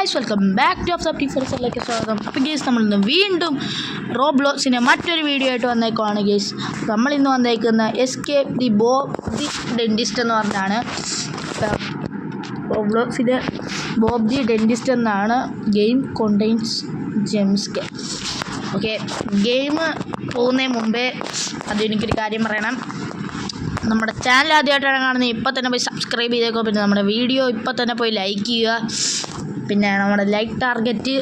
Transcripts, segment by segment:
Guys, welcome back to അഫ്സാപ്റ്റിഫോർസിലേക്ക് സ്വാഗതം. അപ്പോൾ guys, നമ്മളിന്ന് വീണ്ടും റോബ്ലോക്സിൻ്റെ മറ്റൊരു വീഡിയോ ആയിട്ട് വന്നേക്കുവാണ്. ഗൈസ്, നമ്മളിന്ന് വന്നേക്കുന്ന escape the Bob the dentist എന്ന് പറഞ്ഞാണ്. റോബ്ലോക്സിൻ്റെ ബോബ് ദി ഡെൻറ്റിസ്റ്റ് എന്നാണ്. Game contains gems. Okay, game പോകുന്നതിന് മുമ്പേ അതെനിക്കൊരു കാര്യം പറയണം. നമ്മുടെ ചാനൽ ആദ്യമായിട്ടാണ് കാണുന്നത്, ഇപ്പം തന്നെ പോയി സബ്സ്ക്രൈബ് ചെയ്തേക്കോ. പിന്നെ നമ്മുടെ വീഡിയോ ഇപ്പം തന്നെ പോയി ലൈക്ക് ചെയ്യുക. പിന്നെ നമ്മുടെ ലൈക്ക് ടാർഗറ്റ്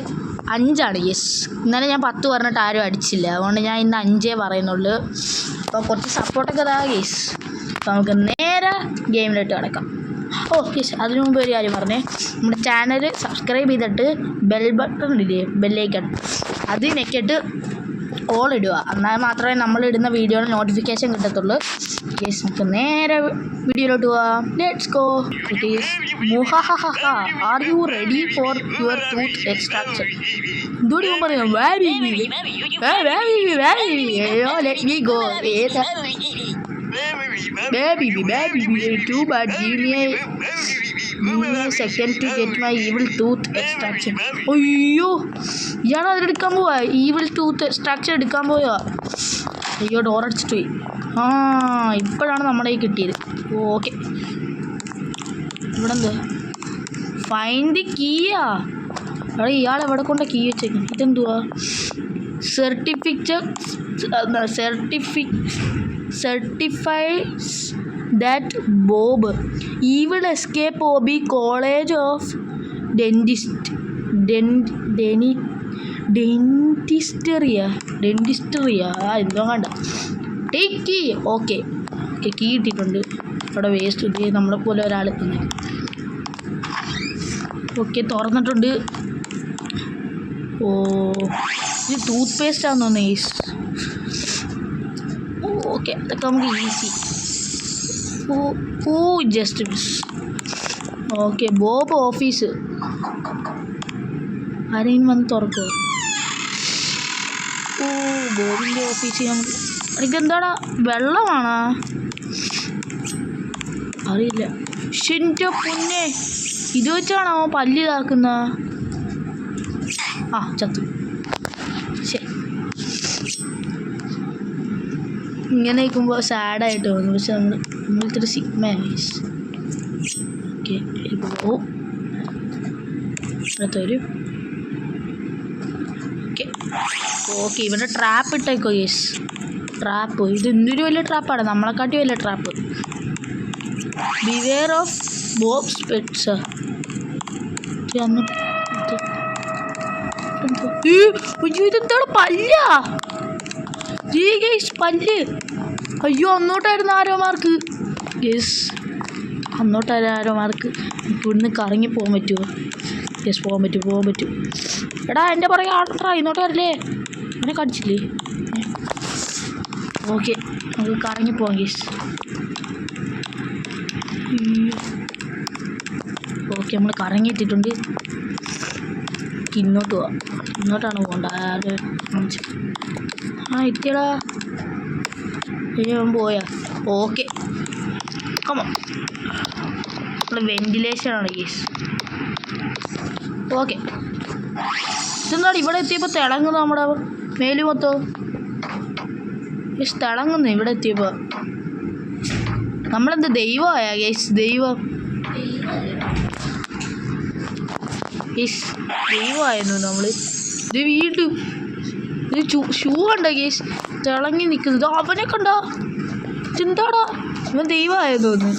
5 യെസ്. ഇന്നലെ ഞാൻ 10 പറഞ്ഞിട്ട് ആരും അടിച്ചില്ല, അതുകൊണ്ട് ഞാൻ ഇന്ന് 5 പറയുന്നുള്ളൂ. അപ്പോൾ കുറച്ച് സപ്പോർട്ടൊക്കെ ഇതാ ഗേസ്. അപ്പോൾ നമുക്ക് നേരെ ഗെയിമിലോട്ട് കിടക്കാം. ഓ യെസ്, അതിനു മുമ്പ് ഒരു കാര്യം പറഞ്ഞേ, നമ്മുടെ ചാനൽ സബ്സ്ക്രൈബ് ചെയ്തിട്ട് ബെൽ ബട്ടൺ ഇല്ലേ, ബെല്ലൈക്കൺ, അത് ഞെക്കിയിട്ട് ഓൾ ഇടുക. എന്നാൽ മാത്രമേ നമ്മളിടുന്ന വീഡിയോയുടെ നോട്ടിഫിക്കേഷൻ കിട്ടത്തുള്ളൂ. യെസ്, നമുക്ക് നേരെ വീഡിയോയിലോട്ട് പോവാം. Let's go. ഇറ്റ് ഈസ് മുഹാഹാഹാ. Are you ready for your tooth extraction? എന്തുകൂടി ഞാൻ പറയാം, let me go. Baby, too bad. Give me a second to get my evil tooth extraction. അയ്യോ, ഇയാൾ അതിലെടുക്കാൻ പോവാ. ഈവിൾ ടൂത്ത് എക്സ്ട്രാക്ഷൻ എടുക്കാൻ പോയാ. അയ്യോ, ഡോറടിച്ചിട്ട് പോയി. ഇപ്പോഴാണ് നമ്മുടെ ഈ കിട്ടിയത്. ഓക്കെ, ഇവിടെ എന്ത് ഫൈൻഡ് ദി കീയാ? അവിടെ ഇയാൾ എവിടെ കൊണ്ട കീ വെച്ചേക്കും? ഇതെന്തുവാ? certifies that Bob evil escape Bobby College of Dentistry എന്തോ കണ്ട. Take key. ഓക്കെ, കീ ഇട്ടിട്ടുണ്ട്. അവിടെ വേസ്റ്റ് ഇത് നമ്മളെ പോലെ ഒരാൾ. ഓക്കെ, തുറന്നിട്ടുണ്ട്. ഓ, ഇത് ടൂത്ത് പേസ്റ്റ് ആണെന്ന് തോന്നുന്നു ഗൈസ്. ഓക്കെ, അതൊക്കെ നമുക്ക് easy. Just miss. Okay, Bob office. ആരെങ്കിലും വന്ന് തുറക്കുമോ? ബോബിൻ്റെ ഓഫീസ്. എനിക്കെന്താടാ, വെള്ളമാണോ? അറിയില്ല. ഷിൻ്റെ പൊന്നെ, ഇത് വെച്ചാണോ പല്ല് ഇതാക്കുന്ന? ചത്തു. ശരി, ഇങ്ങനെ നിൽക്കുമ്പോൾ സാഡായിട്ട് തോന്നും. പക്ഷെ നമ്മളിത്തിരി സിഗ്മയാണ്. ഓക്കെ, ഇപ്പോൾ അടുത്തൊരു. ഓക്കെ, ഇവിടെ ട്രാപ്പ് ഇട്ടേക്കോ. Yes, trap. ഇത് എന്തൊരു വലിയ ട്രാപ്പാണ്, നമ്മളെക്കാട്ടി വലിയ trap. Beware of Bob's pets. ഇതെന്താണ്? പല്ലാ? പല്ല്. അയ്യോ, അങ്ങോട്ടായിരുന്നു ആരോ മാർക്ക്. യെസ്, അങ്ങോട്ടായിരുന്നു ആരോ മാർക്ക്. ഇവിടുന്ന് കറങ്ങി പോകാൻ പറ്റുമോ? യെസ്, പോകാൻ പറ്റും. എടാ, എൻ്റെ പുറകെ ആട്രാ, ഇങ്ങോട്ട് വരില്ലേ? എന്നെ കടിച്ചില്ലേ? ഓക്കെ, നമുക്ക് കറങ്ങിപ്പോവാം യെസ്. ഓക്കെ, നമ്മൾ കറങ്ങിയിട്ടിട്ടുണ്ട്. ഇങ്ങോട്ട് പോവാം. ഇങ്ങോട്ടാണ് പോകണ്ട. എത്തിയടാ. പോയാ? Okay, come on. നമ്മൾ വെന്റിലേഷനാണ് യെസ്. ഓക്കെ, ഇതെന്താണ് ഇവിടെ എത്തിയപ്പോൾ തിളങ്ങുന്നു? നമ്മുടെ മേല് മൊത്തം യെസ് തിളങ്ങുന്നു. ഇവിടെ എത്തിയപ്പോൾ നമ്മളെന്ത് ദൈവമായ യെസ്? ദൈവം യെസ്, ദൈവമായിരുന്നു നമ്മൾ. ഇത് വീണ്ടും ഇത് ഷൂ കണ്ട കേസ്, തിളങ്ങി നിൽക്കുന്നത്. അവനെ കണ്ട, എന്താടാ ഇവൻ ദൈവമായെന്ന് തോന്നുന്നു.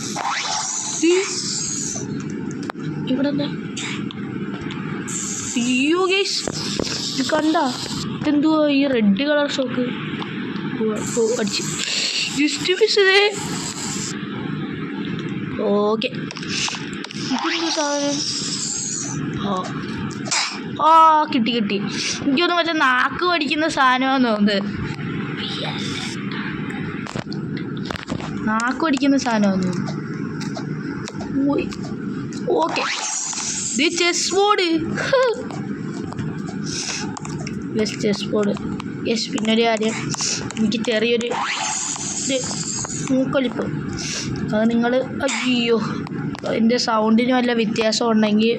ഇവിടെ എന്താ? അയ്യോ കേസ്, ഇത് കണ്ട, ഇതെന്തുവാ ഈ റെഡ് കളർ ഷോക്ക്? അടിച്ച് ജസ്റ്റ് മിസ്സേ. ഓക്കെ, ഇതെന്തു സാധനം? കിട്ടി. എനിക്കൊന്നും മറ്റേ നാക്ക് പഠിക്കുന്ന സാധനമാണെന്ന് തോന്നുന്നത്. നാക്ക് പഠിക്കുന്ന സാധനമാണെന്ന് തോന്നുന്നു. ഓക്കെ, ഇത് chess board. Yes, chess board. Yes, പിന്നൊരു കാര്യം, എനിക്ക് ചെറിയൊരു മൂക്കൊലിപ്പ്. അത് നിങ്ങൾ, അയ്യോ, എൻ്റെ സൗണ്ടിന് വല്ല വ്യത്യാസം ഉണ്ടെങ്കിൽ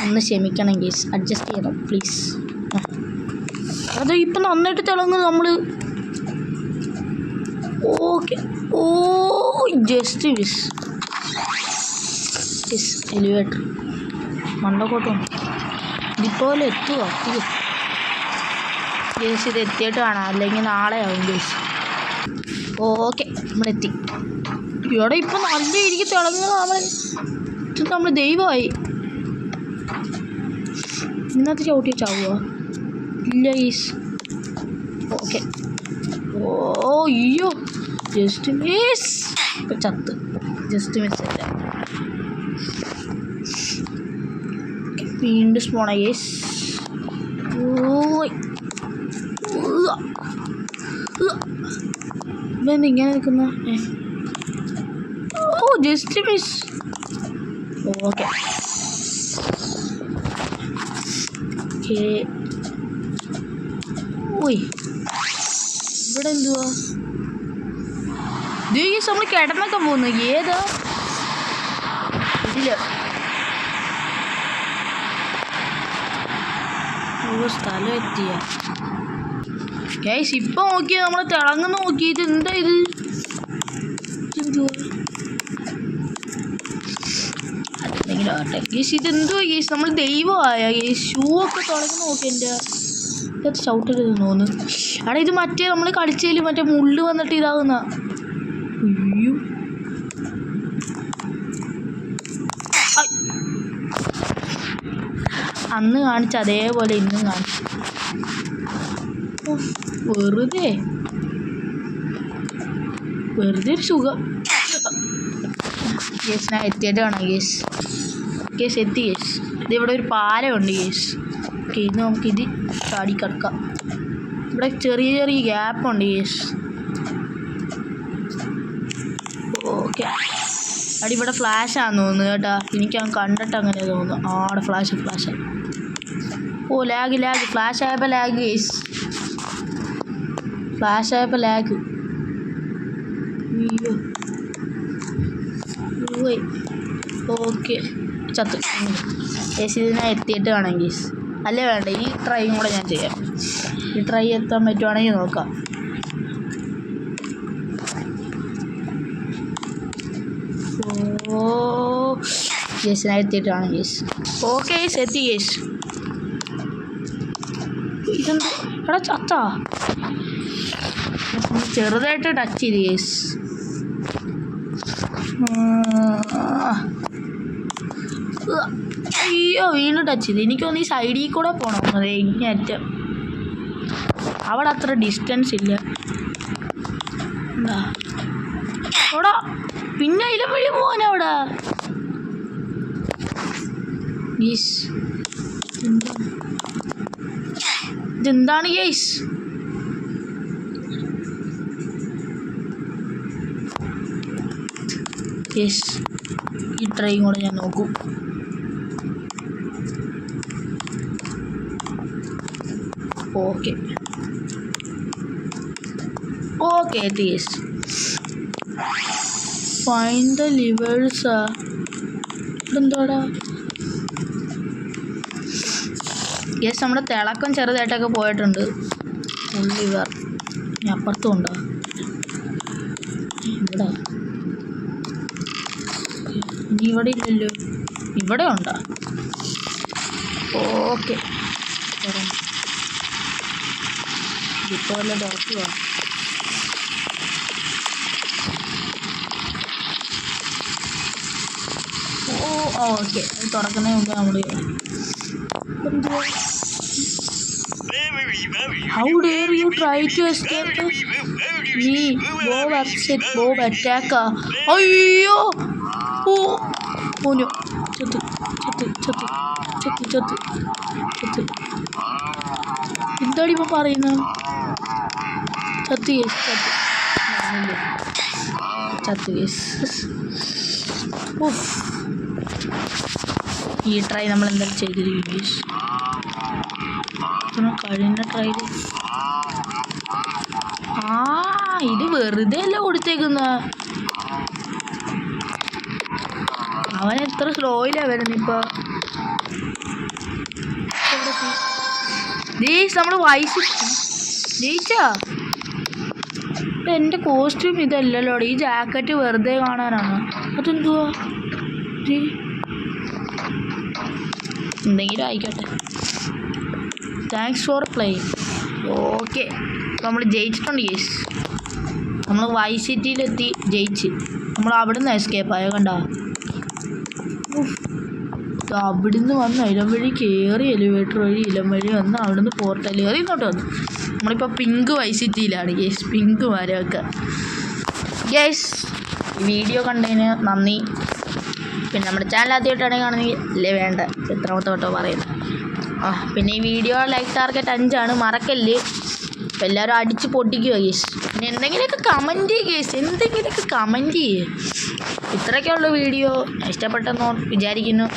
ഒന്ന് ക്ഷമിക്കണം ഗേസ്, അഡ്ജസ്റ്റ് ചെയ്യണം പ്ലീസ്. അത് ഇപ്പം നന്നായിട്ട് തിളങ്ങും നമ്മൾ. ഓക്കെ. ഓ ജസ്റ്റ് മിസ്. എലിവേറ്റർ മണ്ടക്കോട്ടും ഇതുപോലെ എത്തുക ഗേസ്. ഇത് എത്തിയിട്ട് കാണാം, അല്ലെങ്കിൽ നാളെ ആവും ഗേസ്. ഓക്കെ നമ്മളെത്തി. ഇവിടെ ഇപ്പം നല്ല എനിക്ക് തിളങ്ങുന്ന നമ്മൾ ദൈവമായി. ഇന്നത്തെ ചവിട്ടി ചാവുക ഇല്ല ഗേസ്. ഓക്കെ. ഓ അയ്യോ ജസ്റ്റ് മിസ്. ഇപ്പം ചത്ത്. ജസ്റ്റ് മിസ് അല്ല, വീണ്ടും സ്പോണ ഗേസ്. ഇങ്ങനെ നിൽക്കുന്ന. ഓ ജസ്റ്റ് മിസ്. ഓക്കെ ഓയ് ഇവിടെ എന്തുവാ ഗേസ്? നമ്മൾ കിടന്നൊക്കെ പോകുന്നു. ഏതാ ഇതില്ല. സ്ഥലം എത്തിയ ഗേസ്. ഇപ്പം നോക്കിയാൽ നമ്മൾ തിളങ്ങുന്ന നോക്കിയിട്ട് എന്താ ഇത്? അതെന്തെങ്കിലും ആട്ടെ ഗേസ്. ഇതെന്തോ ഗേസ്, നമ്മൾ ദൈവമായ ഗേസ്. ഷൂ ഒക്കെ തിളങ്ങുന്ന നോക്കി. എൻ്റെ ഇത് ചവിട്ടരുത് തോന്നുന്നു. അവിടെ ഇത് മറ്റേ നമ്മൾ കളിച്ചതിൽ മറ്റേ മുള്ള് വന്നിട്ട് ഇതാകുന്ന. അയ്യോ അന്ന് കാണിച്ച അതേപോലെ ഇന്നും കാണിച്ചു. വെറുതെ ഒരു സുഖം. ഗേസ് ഞാൻ എത്തിയിട്ട് കാണാം ഗേസ്. ഗേസ് എത്തി ഗേസ്. ഇതിവിടെ ഒരു പാലമുണ്ട് ഗേസ്. ഓക്കെ, ഇത് നമുക്കിത് ചാടി കിടക്കാം. ഇവിടെ ചെറിയ ചെറിയ ഗ്യാപ്പുണ്ട് ഗേസ്. ഓക്കെ. അവിടെ ഇവിടെ ഫ്ലാഷാന്ന് തോന്നുന്നു കേട്ടാ. എനിക്ക് കണ്ടിട്ട് അങ്ങനെ തോന്നുന്നു. അവിടെ ഫ്ലാഷ്. ഓ ലാഗ്. ഫ്ലാഷ് ആയപ്പോൾ ലാഗ് ഗേസ്. അയ്യോ ഓക്കെ ചത്ത് ഗേസ്. ഇതിനെ എത്തിയിട്ട് കാണാം ഗേസ്. അല്ലേ വേണ്ട, ഈ ട്രൈയും കൂടെ ഞാൻ ചെയ്യാം. ഈ ട്രൈ എത്താൻ പറ്റുവാണെങ്കിൽ നോക്കാം. ഓ ഗേസ് ഞാൻ എത്തിയിട്ട് കാണാം ഗേസ്. ഓക്കെ ഗേസ് എത്തി ഗേസ്. ഇതെന്താ എടാ ചത്താ? ചെറുതായിട്ട് ടച്ച് ചെയ്ത് ഗേസ്. അയ്യോ വീണ്ടും ടച്ച് ചെയ്ത്. എനിക്കൊന്ന് ഈ സൈഡിൽ കൂടെ പോകണം. അതെ ഇങ്ങേറ്റം. അവിടെ അത്ര ഡിസ്റ്റൻസ് ഇല്ല. എന്താ അവിടെ പിന്നെ അതിലെ വഴി പോകാനവിടെ ഗേസ്. ഇതെന്താണ് ഗേസ്? യെസ്, ഈ ട്രൈയും കൂടെ ഞാൻ നോക്കും. Okay yes. Find the levers. ഇതെന്താടാ യെസ്. നമ്മുടെ തിളക്കം ചെറുതായിട്ടൊക്കെ പോയിട്ടുണ്ട്. ലിവർ ഇനി അപ്പുറത്തും ഉണ്ടോ? ഇവിടെ ഇനി ഇവിടെ ഇല്ലല്ലോ. ഇവിടെ ഉണ്ടോ? ഓക്കെ ഇപ്പോൾ വല്ല തുറക്കുക. ഓക്കെ തുറക്കുന്നതിന് മുമ്പ് നമ്മൾ How dare you try to escape me? Bob upset. Bob attack. അയ്യോ ഓനോ ചത്ത്. എന്താടി ഇപ്പം പറയുന്നത്? ചത്ത് ഈ ട്രൈ നമ്മൾ എന്തായാലും ചെയ്തിരിക്കും. കഴിഞ്ഞ ട്രൈയിൽ ഇത് വെറുതെ അല്ല കൊടുത്തേക്കുന്ന. അവൻ എത്ര സ്ലോയിലാണ് വരുന്നത് ഇപ്പം. ഗൈസ് നമ്മൾ വൈസ് ജയിച്ചാ. എൻ്റെ കോസ്റ്റ്യൂം ഇതല്ലല്ലോ, ഈ ജാക്കറ്റ് വെറുതെ കാണാനാണ്. അതെന്തുവാ? എന്തെങ്കിലും ആയിക്കോട്ടെ. Thanks for play. ഓക്കെ, നമ്മൾ ജയിച്ചിട്ടുണ്ട് ഗൈസ്. നമ്മൾ വൈസ് സിറ്റിയിലെത്തി ജയിച്ച്. നമ്മൾ അവിടെ നിന്ന് എസ്കേപ്പ് ആയോ കണ്ടോ? അവിടുന്ന് വന്ന് ഇലം വഴി കയറി എലിവേറ്റർ വഴി ഇലം വഴി വന്ന് അവിടുന്ന് പോർട്ടൽ കയറി ഇങ്ങോട്ട് വന്നു. നമ്മളിപ്പോൾ പിങ്ക് വൈസ് സിറ്റിയിലാണ് ഗേസ്. പിങ്ക് മരമൊക്കെ ഗേസ്. വീഡിയോ കണ്ടതിന് നന്ദി. പിന്നെ നമ്മുടെ ചാനൽ ആദ്യമായിട്ടാണെങ്കിൽ കാണുന്നെങ്കിൽ അല്ലേ വേണ്ട, എത്രാമത്തെ വട്ടോ പറയുന്നത്. പിന്നെ ഈ വീഡിയോ ലൈക്ക് ടാർഗറ്റ് 5 മറക്കല്ലേ. അപ്പം എല്ലാവരും അടിച്ച് പൊട്ടിക്കുക ഗേസ്. പിന്നെ എന്തെങ്കിലുമൊക്കെ കമൻറ്റ് ചെയ്യുക ഗേസ്, എന്തെങ്കിലുമൊക്കെ കമൻറ്റ് ചെയ്യുക. ഇത്രയൊക്കെയുള്ള വീഡിയോ ഇഷ്ടപ്പെട്ടെന്ന് വിചാരിക്കുന്നു.